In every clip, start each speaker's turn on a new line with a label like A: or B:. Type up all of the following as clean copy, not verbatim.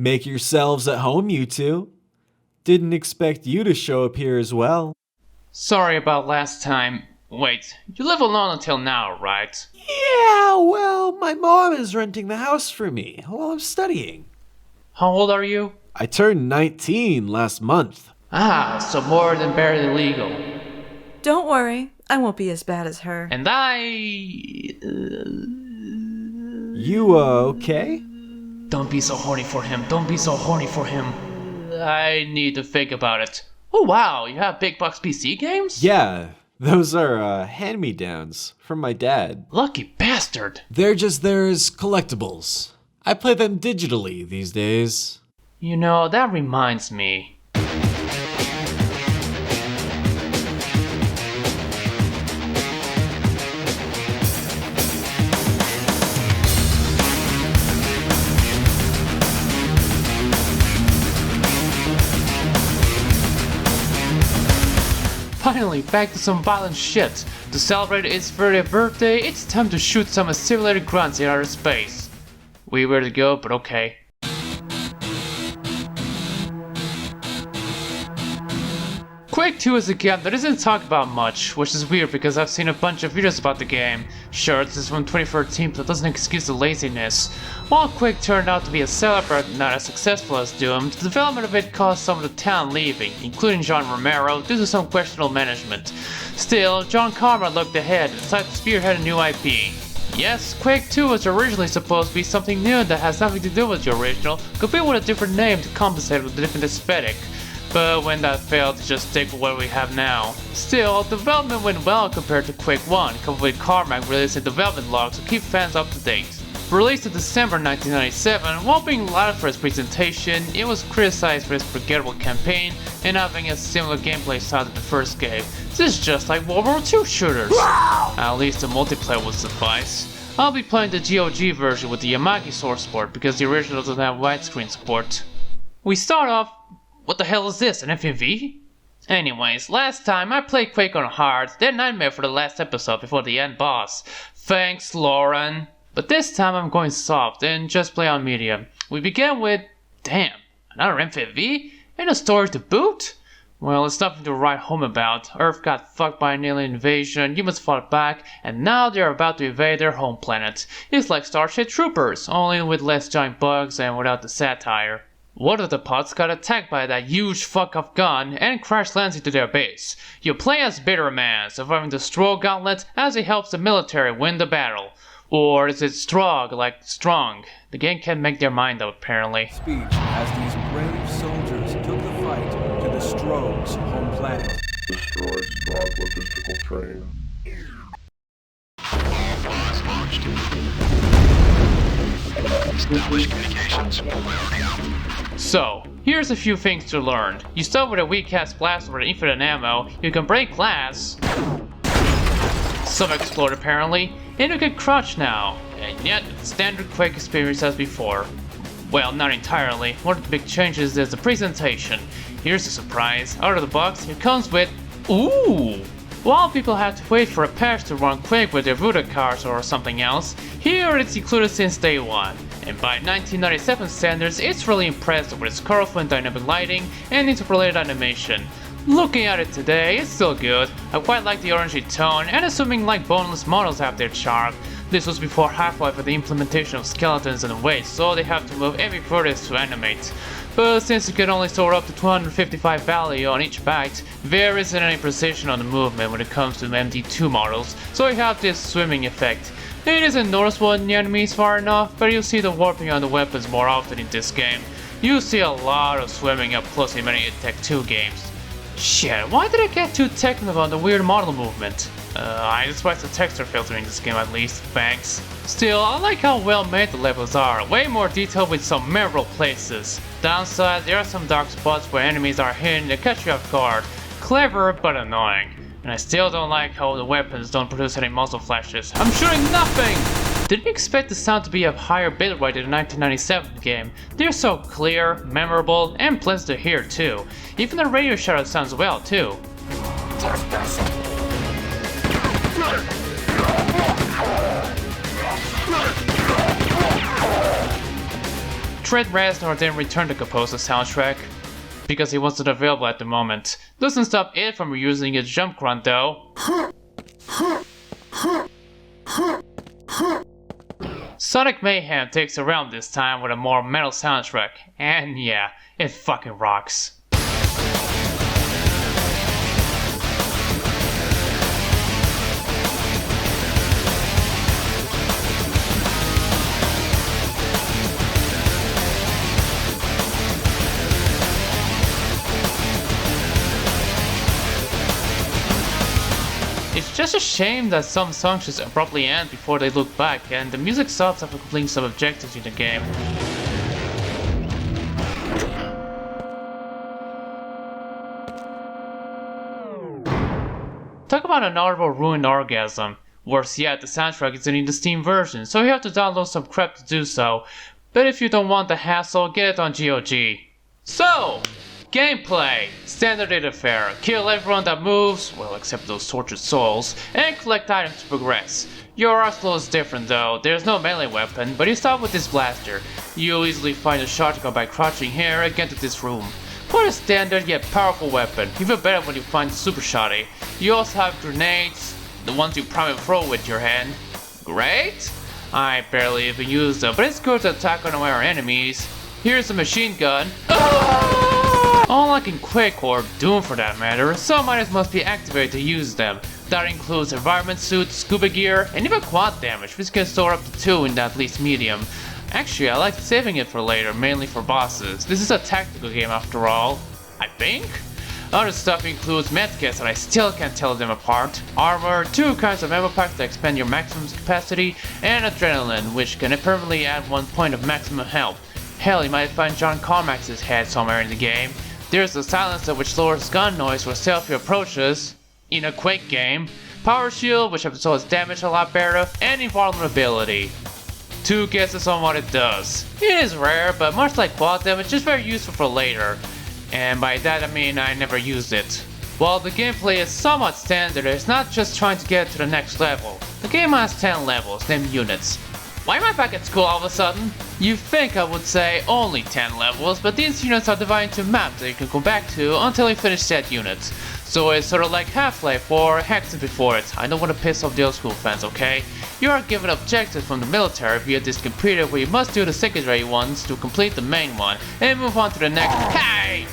A: Make yourselves at home, you two. Didn't expect you to show up here as well.
B: Sorry about last time. Wait, you live alone until now, right?
A: Yeah, well, my mom is renting the house for me while I'm studying.
B: How old are you?
A: I turned 19 last month.
B: Ah, so more than barely legal.
C: Don't worry, I won't be as bad as her.
B: And I...
A: You, okay?
B: Don't be so horny for him. Don't be so horny for him. I need to think about it. Oh wow, you have big box PC games?
A: Yeah, those are hand-me-downs from my dad.
B: Lucky bastard.
A: They're just there as collectibles. I play them digitally these days.
B: You know, that reminds me. Finally, back to some violent shit. To celebrate its 30th birthday, it's time to shoot some assimilated grunts in outer space. Weird to go, but okay. Quake 2 is a game that isn't talked about much, which is weird because I've seen a bunch of videos about the game. Sure, this is from 2013, but that doesn't excuse the laziness. While Quake turned out to be a seller but not as successful as Doom, the development of it caused some of the talent leaving, including John Romero, due to some questionable management. Still, John Carmack looked ahead and decided to spearhead a new IP. Yes, Quake 2 was originally supposed to be something new that has nothing to do with the original, complete with a different name to compensate with a different aesthetic. But when that failed, to just stick with what we have now. Still, development went well compared to Quake 1, coupled with Carmack releasing development logs to keep fans up to date. Released in December 1997, while being lauded for its presentation, it was criticized for its forgettable campaign and having a similar gameplay style to the first game. This is just like World War II shooters. At least the multiplayer would suffice. I'll be playing the GOG version with the Yamagi source port because the original doesn't have widescreen support. We start off. What the hell is this, an FMV? Anyways, last time I played Quake on hard, then Nightmare for the last episode before the end boss. Thanks, Lauren. But this time I'm going soft and just play on medium. We begin with, damn, another FMV? And a story to boot? Well, it's nothing to write home about. Earth got fucked by an alien invasion, humans fought back, and now they're about to invade their home planet. It's like Starship Troopers, only with less giant bugs and without the satire. One of the pods got attacked by that huge fuck-off gun and crash lands into their base. You play as Bitterman, surviving the Stroh Gauntlet as he helps the military win the battle. Or is it Strog, like strong? The game can't make their mind up, apparently.
D: Speech as these brave soldiers took the fight to the Stroh's home planet.
E: Destroyed Strog logistical train.
F: Establish communications.
B: So, here's a few things to learn. You start with a weak-ass blast with infinite ammo, you can break glass, some explode apparently, and you can crouch now, and yet standard Quake experience as before. Well, not entirely. One of the big changes is the presentation. Here's a surprise. Out of the box, it comes with ooh! While people have to wait for a patch to run Quake with their Voodoo cards or something else, here it's included since day one. And by 1997 standards, it's really impressive with its colorful and dynamic lighting and interpolated animation. Looking at it today, it's still good. I quite like the orangey tone, and assuming like boneless models have their charm. This was before Half-Life with the implementation of skeletons and weight, so they have to move every vertex to animate. But since you can only store up to 255 value on each byte, there isn't any precision on the movement when it comes to MD2 models, so you have this swimming effect. It isn't noticeable in the enemies far enough, but you'll see the warping on the weapons more often in this game. You see a lot of swimming up close in many Tech 2 games. Shit, why did I get too technical on the weird model movement? I despise the texture filter in this game at least, thanks. Still, I like how well made the levels are, way more detailed with some memorable places. Downside, there are some dark spots where enemies are hidden to catch you off guard. Clever, but annoying. And I still don't like how the weapons don't produce any muzzle flashes. I'm shooting nothing! Didn't expect the sound to be of higher bitrate in the 1997 game. They're so clear, memorable, and pleasant to hear too. Even the radio shadow sounds well too. Trent Reznor didn't return to compose the soundtrack, because he wasn't available at the moment. Doesn't stop it from reusing its jump grunt though. Sonic Mayhem takes a realm this time with a more metal soundtrack, and yeah, it fucking rocks. It's just a shame that some songs just abruptly end before they look back, and the music stops after completing some objectives in the game. Talk about an audible ruined orgasm. Worse yet, the soundtrack isn't in the Steam version, so you have to download some crap to do so. But if you don't want the hassle, get it on GOG. So, gameplay. Standard data fare. Kill everyone that moves, well except those tortured souls, and collect items to progress. Your arsenal is different though. There's no melee weapon, but you start with this blaster. You'll easily find a shotgun by crouching here and get to this room. Quite a standard yet powerful weapon, even better when you find the super shotty. You also have grenades, the ones you prime and throw with your hand. Great? I barely even use them, but it's good to attack unaware enemies. Here's a machine gun. Unlike in Quake or Doom for that matter, some items must be activated to use them. That includes environment suits, scuba gear, and even quad damage, which can store up to 2 in at least medium. Actually, I like saving it for later, mainly for bosses. This is a tactical game after all, I think? Other stuff includes medkits, and I still can't tell them apart, armor, 2 kinds of ammo packs that expand your maximum capacity, and adrenaline, which can permanently add 1 point of maximum health. Hell, you might find John Carmack's head somewhere in the game. There's a silencer which lowers gun noise for stealthy approaches in a Quake game, power shield which absorbs damage a lot better, and invulnerability. 2 guesses on what it does. It is rare, but much like quad damage, it's very useful for later. And by that I mean I never used it. While the gameplay is somewhat standard, it's not just trying to get to the next level. The game has 10 levels, named units. Why am I back at school all of a sudden? You'd think I would say only 10 levels, but these units are divided into maps that you can go back to until you finish said units. So it's sort of like Half-Life or Hexen before it. I don't want to piss off the old school fans, okay? You are given objectives from the military via this computer where you must do the secondary ones to complete the main one and move on to the next. Hey!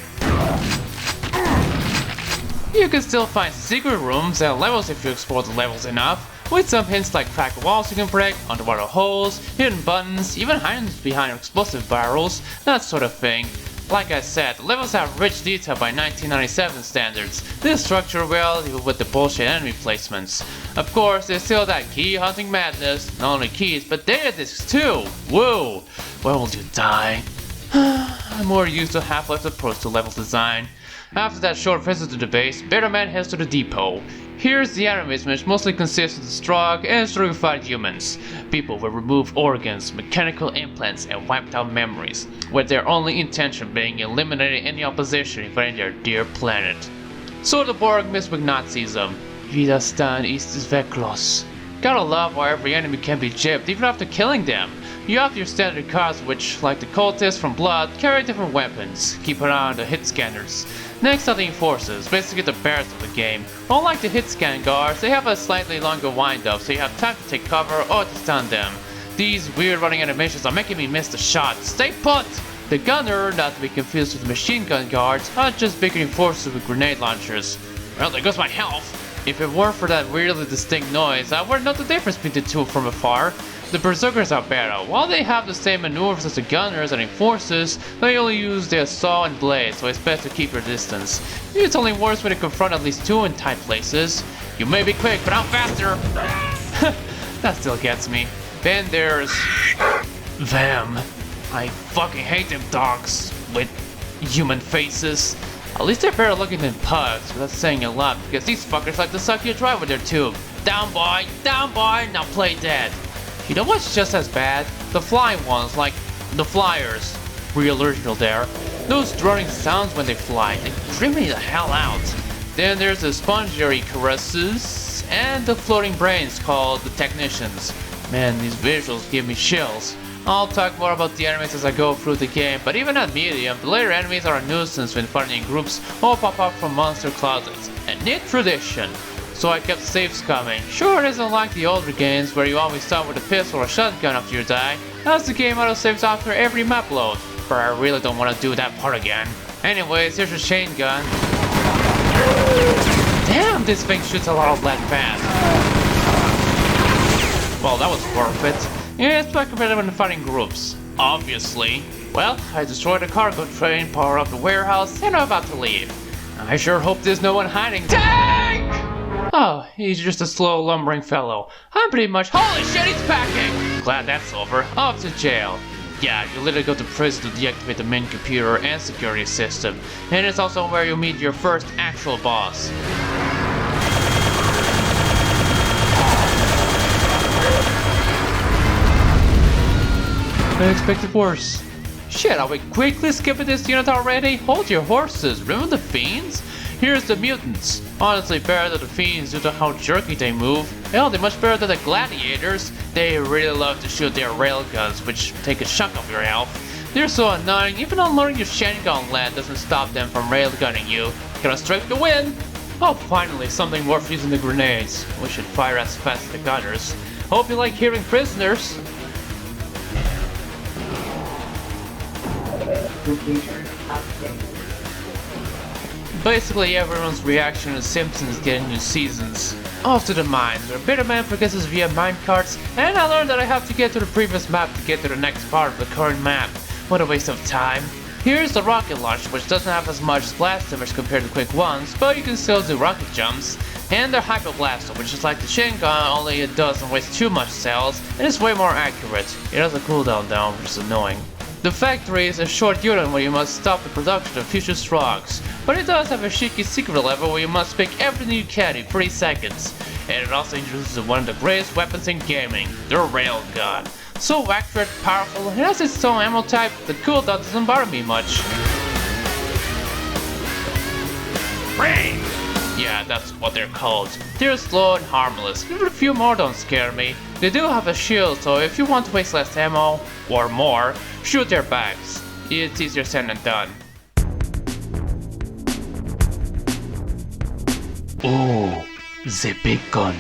B: You can still find secret rooms and levels if you explore the levels enough, with some hints like cracked walls you can break, underwater holes, hidden buttons, even hiding behind explosive barrels, that sort of thing. Like I said, the levels have rich detail by 1997 standards. They structure well even with the bullshit enemy placements. Of course, there's still that key hunting madness, not only keys but data disks too. Whoa, where will you die? I'm more used to Half-Life's approach to level design. After that short visit to the base, Better Man heads to the depot. Here's the enemies, which mostly consist of the strong and stratified humans. People with removed organs, mechanical implants, and wiped out memories, with their only intention being eliminating any opposition invading their dear planet. So the Borg mixed with Nazism. Widerstand ist zwecklos. Gotta love how every enemy can be gypped even after killing them. You have your standard cards which, like the cultists from Blood, carry different weapons. Keep an eye on the hit scanners. Next are the enforcers, basically the bears of the game. Unlike the hit scan guards, they have a slightly longer wind up so you have time to take cover or to stun them. These weird running animations are making me miss the shot. Stay put! The gunner, not to be confused with the machine gun guards, are just bigger enforcers with grenade launchers. Well, there goes my health! If it weren't for that weirdly distinct noise, I wouldn't know the difference between the two from afar. The berserkers are better. While they have the same maneuvers as the gunners and enforcers, they only use their saw and blade, so it's best to keep your distance. It's only worse when you confront at least 2 in tight places. You may be quick, but I'm faster! That still gets me. Then there's them. I fucking hate them dogs with human faces. At least they're better looking than pugs, but that's saying a lot because these fuckers like to suck you dry with their tube. Down boy, now play dead. You know what's just as bad? The flying ones, like the flyers. Real original there. Those droning sounds when they fly, they creep me the hell out. Then there's the spongy caresses and the floating brains called the technicians. Man, these visuals give me chills. I'll talk more about the enemies as I go through the game, but even at medium, the later enemies are a nuisance when fighting in groups or pop up from monster closets. A neat tradition. So I kept saves coming. Sure, it isn't like the older games where you always start with a pistol or shotgun after you die, as the game auto-saves after every map load, but I really don't want to do that part again. Anyways, here's your chain gun. Damn, this thing shoots a lot of lead fast. Well, that was worth it. It's much better when fighting groups, obviously. Well, I destroyed the cargo train, powered up the warehouse, and I'm about to leave. I sure hope there's no one hiding. Tank! Oh, he's just a slow, lumbering fellow. I'm pretty much— holy shit, he's packing! Glad that's over. Off to jail. Yeah, you literally go to prison to deactivate the main computer and security system. And it's also where you meet your first actual boss. I expected worse. Shit, are we quickly skipping this unit already? Hold your horses, remember the fiends? Here's the mutants. Honestly better than the fiends due to how jerky they move. Hell, they're much better than the gladiators. They really love to shoot their railguns, which take a chunk of your health. They're so annoying, even unloading your shangun land doesn't stop them from railgunning you. Gonna strike the win! Oh, finally, something worth using the grenades. We should fire as fast as the gunners. Hope you like hearing prisoners. Basically, everyone's reaction to Simpsons getting new seasons. Off to the mines, where Bitterman progresses via minecarts, and I learned that I have to get to the previous map to get to the next part of the current map. What a waste of time. Here's the rocket launch, which doesn't have as much splash damage compared to Quake 1's, but you can still do rocket jumps. And the Hyper Blaster, which is like the chain gun, only it doesn't waste too much cells, and is way more accurate. It has a cooldown down, which is annoying. The factory is a short unit where you must stop the production of future Strogs, but it does have a cheeky secret level where you must pick everything you can in 3 seconds. And it also introduces one of the greatest weapons in gaming, the Railgun. So accurate, powerful, and has its own ammo type, the cooldown doesn't bother me much. Ring! Yeah, that's what they're called. They're slow and harmless, even a few more don't scare me. They do have a shield, so if you want to waste less ammo, or more, shoot their backs. It's easier said than done. Oh, the big gun.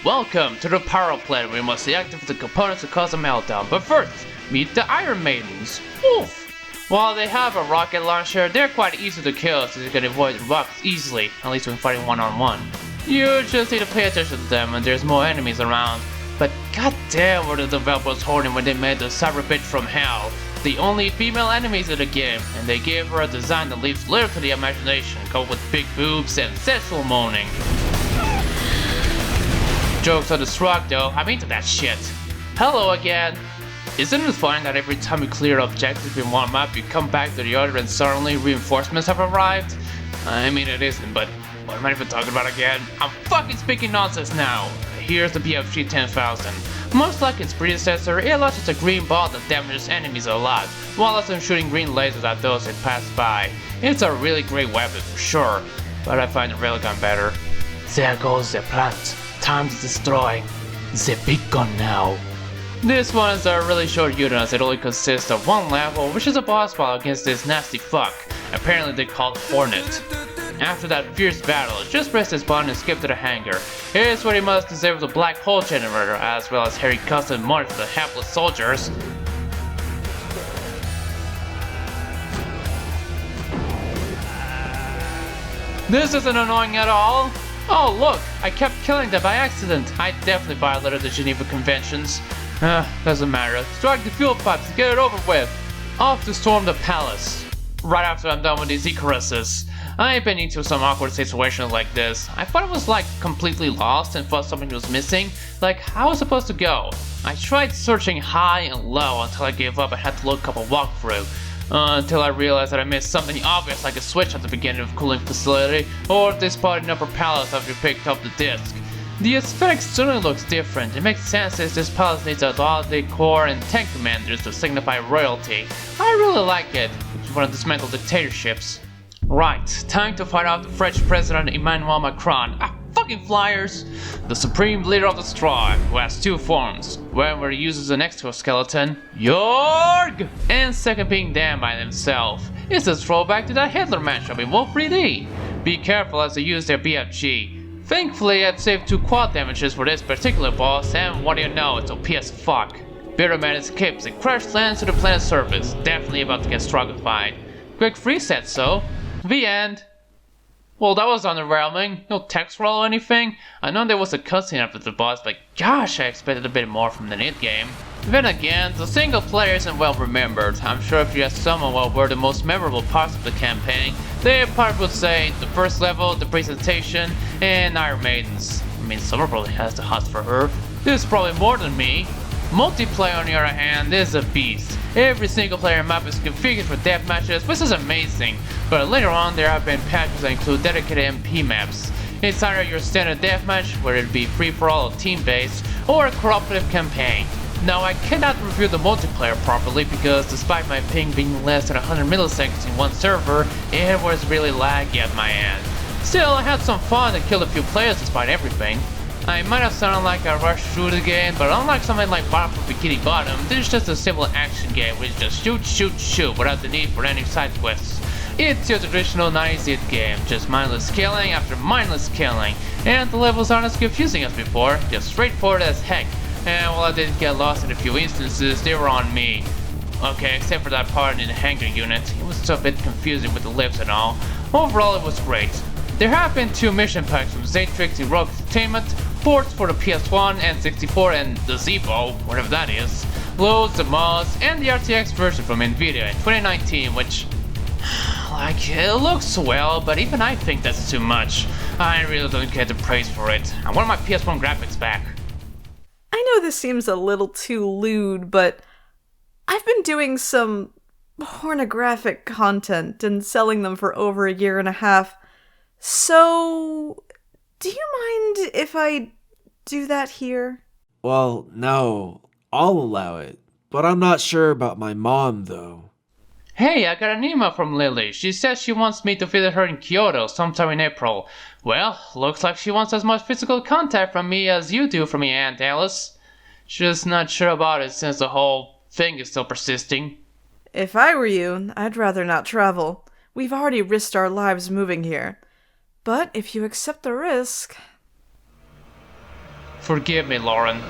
B: Welcome to the power plant where you must deactivate the components to cause a meltdown, but first, meet the Iron Maidens. Woof! While they have a rocket launcher, they're quite easy to kill so you can avoid rockets easily, at least when fighting one-on-one. You just need to pay attention to them when there's more enemies around. But goddamn were the developers horny when they made the cyber bitch from hell the only female enemies in the game, and they gave her a design that leaves little to the imagination, coupled with big boobs and sensual moaning. Jokes on the Strog though, I'm into that shit. Hello again! Isn't it funny that every time you clear objectives in one map, you come back to the other and suddenly reinforcements have arrived? I mean it isn't, but what am I even talking about again? I'm fucking speaking nonsense now! Here's the BFG 10,000. Much like its predecessor, it launches a green ball that damages enemies a lot, while also shooting green lasers at those that pass by. It's a really great weapon for sure, but I find the railgun better. There goes the plant. Time to destroy the big gun now. This one is a really short unit as it only consists of 1 level, which is a boss battle against this nasty fuck. Apparently they called Hornet. After that fierce battle, just press this button and skip to the hangar. Here's where you must disable the black hole generator, as well as Harry custom monitor the hapless soldiers. This isn't annoying at all. Oh look, I kept killing them by accident. I definitely violated the Geneva Conventions. Doesn't matter. Strike the fuel pipes and get it over with. Off to storm the palace. Right after I'm done with these Icaruses. I've been into some awkward situations like this. I thought I was like completely lost and thought something was missing. Like, how was I supposed to go? I tried searching high and low until I gave up and had to look up a walkthrough. Until I realized that I missed something obvious like a switch at the beginning of the cooling facility, or this part in Upper Palace after you picked up the disc. The aesthetic certainly looks different. It makes sense as this palace needs a lot of decor and tank commanders to signify royalty. I really like it. If you want to dismantle dictatorships. Right, time to fight out the French President Emmanuel Macron. Fuck fucking flyers! The supreme leader of the tribe, who has two forms. One where he uses an exoskeleton, Jorg! And second being Dan by himself. It's a throwback to that Hitler matchup in Wolf 3D. Be careful as they use their BFG. Thankfully, I've saved 2 quad damages for this particular boss, and what do you know, it's OP as fuck. Bitterman escapes and crash lands to the planet's surface, definitely about to get strugglified. Quick 3 said so. The end. Well, that was underwhelming. No text roll or anything. I know there was a cutscene after the boss, but gosh, I expected a bit more from the NIT game. Then again, the single player isn't well remembered. I'm sure if you ask someone what were the most memorable parts of the campaign, they probably would say the first level, the presentation, and Iron Maidens. I mean, Summer probably has the hots for her. This is probably more than me. Multiplayer on the other hand is a beast. Every single player map is configured for deathmatches, which is amazing, but later on there have been patches that include dedicated MP maps. It's either your standard deathmatch, whether it be free-for-all or team-based, or a cooperative campaign. Now I cannot review the multiplayer properly because despite my ping being less than 100 milliseconds in one server, it was really laggy at my end. Still, I had some fun and killed a few players despite everything. I might have sounded like I rushed through the game, but unlike something like Bottom for Bikini Bottom, this is just a simple action game which just shoot, shoot, shoot without the need for any side quests. It's your traditional 90s hit game, just mindless killing after mindless killing, and the levels aren't as confusing as before, just straightforward as heck. And while I did get lost in a few instances, they were on me. Okay, except for that part in the hangar unit, it was still a bit confusing with the lips and all. Overall, it was great. There have been 2 mission packs from Zatrix and Rogue Entertainment, ports for the PS1, N64, and the Zeebo, whatever that is, loads of mods, and the RTX version from Nvidia in 2019, which, like, it looks well, but even I think that's too much. I really don't get the praise for it. I want my PS1 graphics back.
C: I know this seems a little too lewd, but I've been doing some pornographic content and selling them for over 1.5 years. So, do you mind if I do that here?
A: Well, no, I'll allow it. But I'm not sure about my mom, though.
B: Hey, I got an email from Lily. She says she wants me to visit her in Kyoto sometime in April. Well, looks like she wants as much physical contact from me as you do from your Aunt Alice. She's not sure about it since the whole thing is still persisting.
C: If I were you, I'd rather not travel. We've already risked our lives moving here. But if you accept the risk...
B: Forgive me, Lauren.